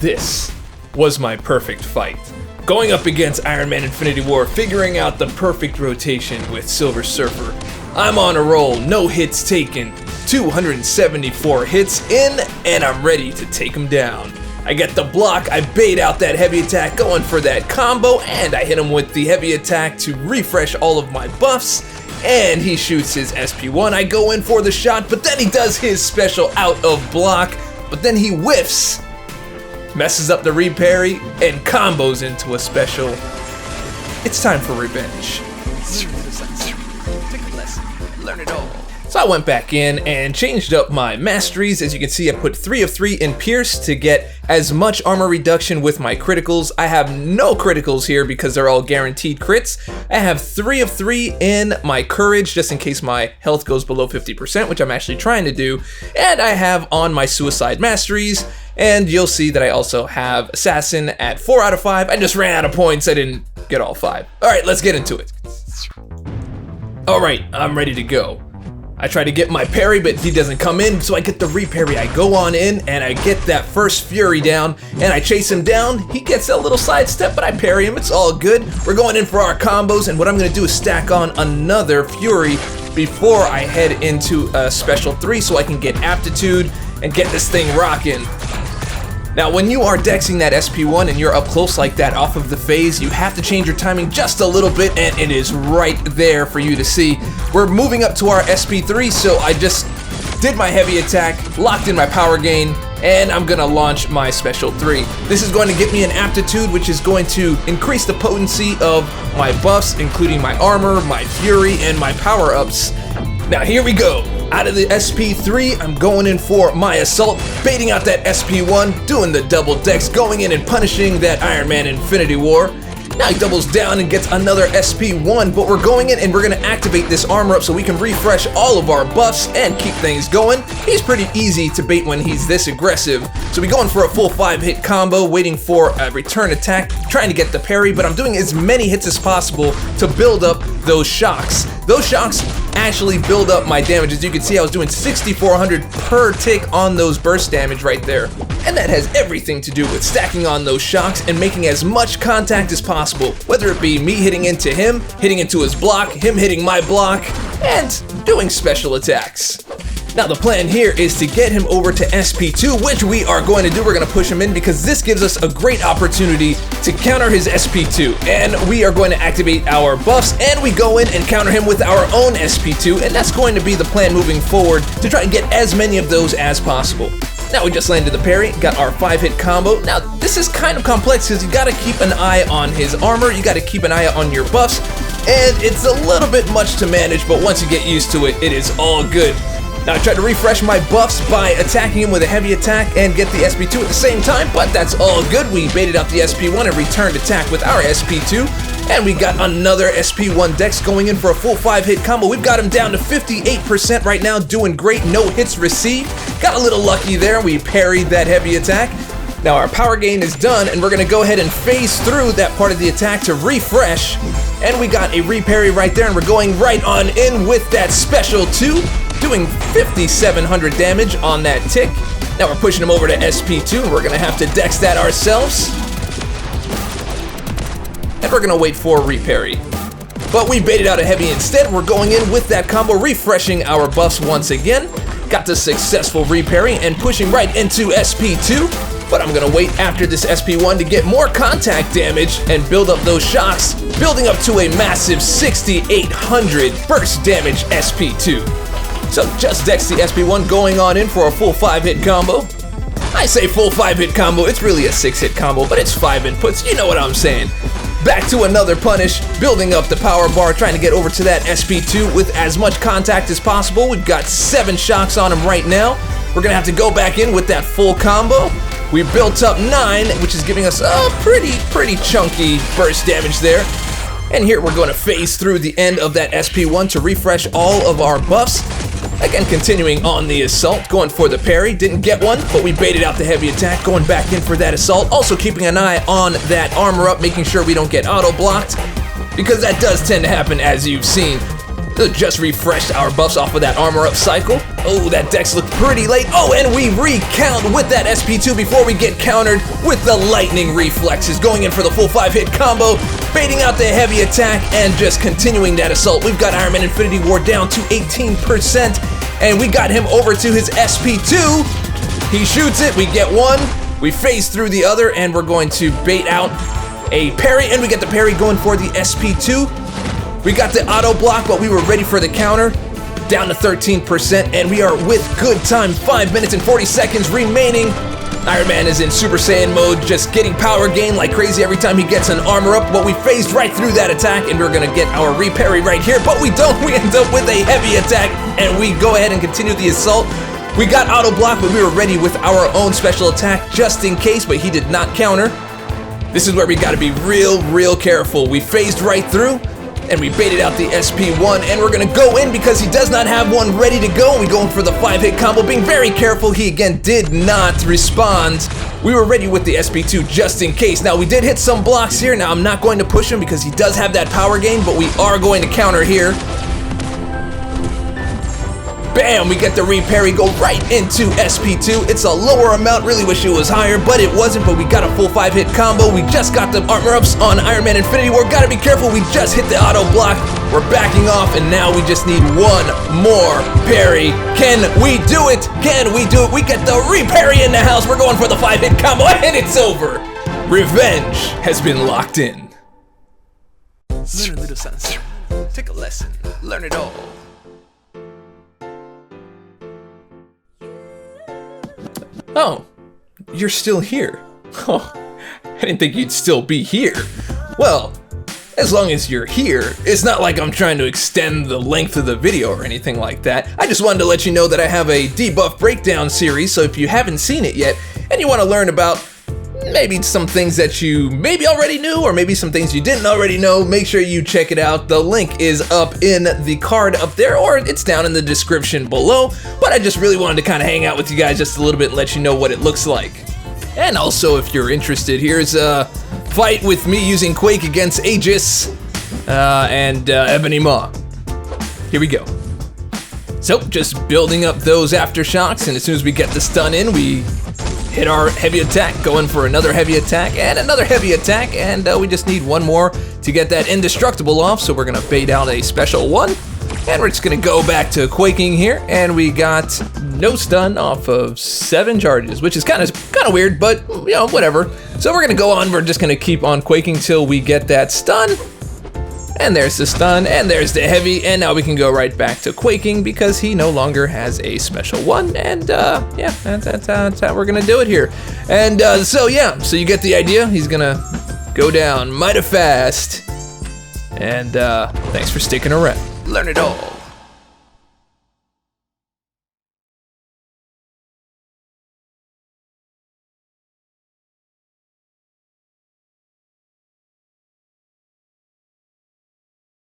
This was my perfect fight. Going up against Ironman Infinity War, figuring out the perfect rotation with Silver Surfer. I'm on a roll, no hits taken, 274 hits in, and I'm ready to take him down. I get the block, I bait out that heavy attack, going for that combo, and I hit him with the heavy attack to refresh all of my buffs, and he shoots his SP1. I go in for the shot, but then he does his special out of block, but then he whiffs, messes up the reparry, and combos into a special. It's time for revenge. Take a lesson, learn it all. So I went back in and changed up my masteries. As you can see, I put 3 of 3 in Pierce to get as much armor reduction with my criticals. I have no criticals here because they're all guaranteed crits. I have 3 of 3 in my Courage just in case my health goes below 50%, which I'm actually trying to do. And I have on my Suicide masteries. And you'll see that I also have Assassin at 4 out of 5. I just ran out of points. I didn't get all 5. All right, let's get into it. All right, I'm ready to go. I try to get my parry, but he doesn't come in, so I get the reparry. I go on in, and I get that first Fury down, and I chase him down. He gets a little sidestep, but I parry him. It's all good. We're going in for our combos, and what I'm going to do is stack on another Fury before I head into a special 3 so I can get aptitude and get this thing rocking. Now, when you are dexing that SP1 and you're up close like that off of the phase, you have to change your timing just a little bit, and it is right there for you to see. We're moving up to our SP3, so I just did my heavy attack, locked in my power gain, and I'm gonna launch my special 3. This is going to get me an aptitude, which is going to increase the potency of my buffs, including my armor, my fury, and my power-ups. Now here we go. Out of the SP3, I'm going in for my assault, baiting out that SP1, doing the double dex, going in and punishing that Ironman Infinity War. Now he doubles down and gets another SP1, but we're going in and we're going to activate this armor up so we can refresh all of our buffs and keep things going. He's pretty easy to bait when he's this aggressive. So we go in for a full 5-hit combo, waiting for a return attack, trying to get the parry, but I'm doing as many hits as possible to build up those shocks. Those shocks actually build up my damage. As you can see, I was doing 6,400 per tick on those burst damage right there. And that has everything to do with stacking on those shocks and making as much contact as possible, whether it be me hitting into him, hitting into his block, him hitting my block, and doing special attacks. Now the plan here is to get him over to SP2, which we are going to do. We're going to push him in because this gives us a great opportunity to counter his SP2. And we are going to activate our buffs, and we go in and counter him with our own SP2, and that's going to be the plan moving forward to try and get as many of those as possible. Now we just landed the parry, got our 5-hit combo. Now this is kind of complex because you got to keep an eye on his armor, you got to keep an eye on your buffs, and it's a little bit much to manage, but once you get used to it, it is all good. Now I tried to refresh my buffs by attacking him with a heavy attack and get the SP2 at the same time, but that's all good. We baited out the SP1 and returned attack with our SP2, and we got another SP1 dex going in for a full 5-hit combo. We've got him down to 58% right now, doing great, no hits received. Got a little lucky there, we parried that heavy attack. Now our power gain is done, and we're gonna go ahead and phase through that part of the attack to refresh, and we got a reparry right there, and we're going right on in with that special 2. Doing 5,700 damage on that tick. Now we're pushing him over to SP2, and we're gonna have to dex that ourselves. And we're gonna wait for a reparry. But we baited out a heavy instead. We're going in with that combo, refreshing our buffs once again. Got the successful reparry and pushing right into SP2. But I'm gonna wait after this SP1 to get more contact damage and build up those shocks, building up to a massive 6,800 burst damage SP2. So just dex the SP1, going on in for a full 5-hit combo. I say full 5-hit combo, it's really a 6-hit combo, but it's 5 inputs, you know what I'm saying. Back to another punish, building up the power bar, trying to get over to that SP2 with as much contact as possible. We've got 7 shocks on him right now. We're gonna have to go back in with that full combo. We built up 9, which is giving us a pretty chunky burst damage there. And here we're going to phase through the end of that SP1 to refresh all of our buffs. Again, continuing on the assault, going for the parry. Didn't get one, but we baited out the heavy attack, going back in for that assault. Also keeping an eye on that armor up, making sure we don't get auto-blocked, because that does tend to happen, as you've seen. So just refreshed our buffs off of that armor up cycle. Oh, that dex looked pretty late. Oh, and we recount with that SP2 before we get countered with the lightning reflexes, going in for the full 5-hit combo, baiting out the heavy attack, and just continuing that assault. We've got Ironman Infinity War down to 18%, and we got him over to his SP2. He shoots it, we get one, we phase through the other, and we're going to bait out a parry, and we get the parry going for the SP2. We got the auto block, but we were ready for the counter. Down to 13%, and we are with good time. 5 minutes and 40 seconds remaining. Ironman is in Super Saiyan mode, just getting power gain like crazy every time he gets an armor up, but we phased right through that attack, and we're gonna get our reparry right here, but we don't. We end up with a heavy attack, and we go ahead and continue the assault. We got auto block, but we were ready with our own special attack just in case, but he did not counter. This is where we gotta be real careful. We phased right through, and we baited out the SP1, and we're gonna go in because he does not have one ready to go. We go in for the 5-hit combo, being very careful. He again did not respond. We were ready with the SP2 just in case. Now we did hit some blocks here. Now I'm not going to push him because he does have that power gain, but we are going to counter here. Bam, we get the reparry, go right into SP2. It's a lower amount, really wish it was higher, but it wasn't, but we got a full 5-hit combo. We just got the armor ups on Ironman Infinity War. Gotta be careful, we just hit the auto block. We're backing off, and now we just need one more parry. Can we do it? Can we do it? We get the reparry in the house. We're going for the 5-hit combo, and it's over. Revenge has been locked in. Learn a little something. Take a lesson. Learn it all. Oh, you're still here. Oh, I didn't think you'd still be here. Well, as long as you're here, it's not like I'm trying to extend the length of the video or anything like that. I just wanted to let you know that I have a debuff breakdown series, so if you haven't seen it yet, and you want to learn about maybe some things that you maybe already knew, or maybe some things you didn't already know, make sure you check it out. The link is up in the card up there, or it's down in the description below. But I just really wanted to kind of hang out with you guys just a little bit and let you know what it looks like. And also, if you're interested, here's a fight with me using Quake against Aegis and Ebony Maw. Here we go. So, just building up those aftershocks, and as soon as we get the stun in, we hit our heavy attack, going for another heavy attack, and another heavy attack, and we just need one more to get that indestructible off, so we're gonna bait out a special one, and we're just gonna go back to quaking here, and we got no stun off of 7 charges, which is kind of weird, but you know, whatever. So we're gonna go on, we're just gonna keep on quaking till we get that stun. And there's the stun, and there's the heavy, and now we can go right back to quaking because he no longer has a special one, and yeah, that's how we're gonna do it here. And so yeah, so you get the idea. He's gonna go down mighty fast, and thanks for sticking around. Learn it all.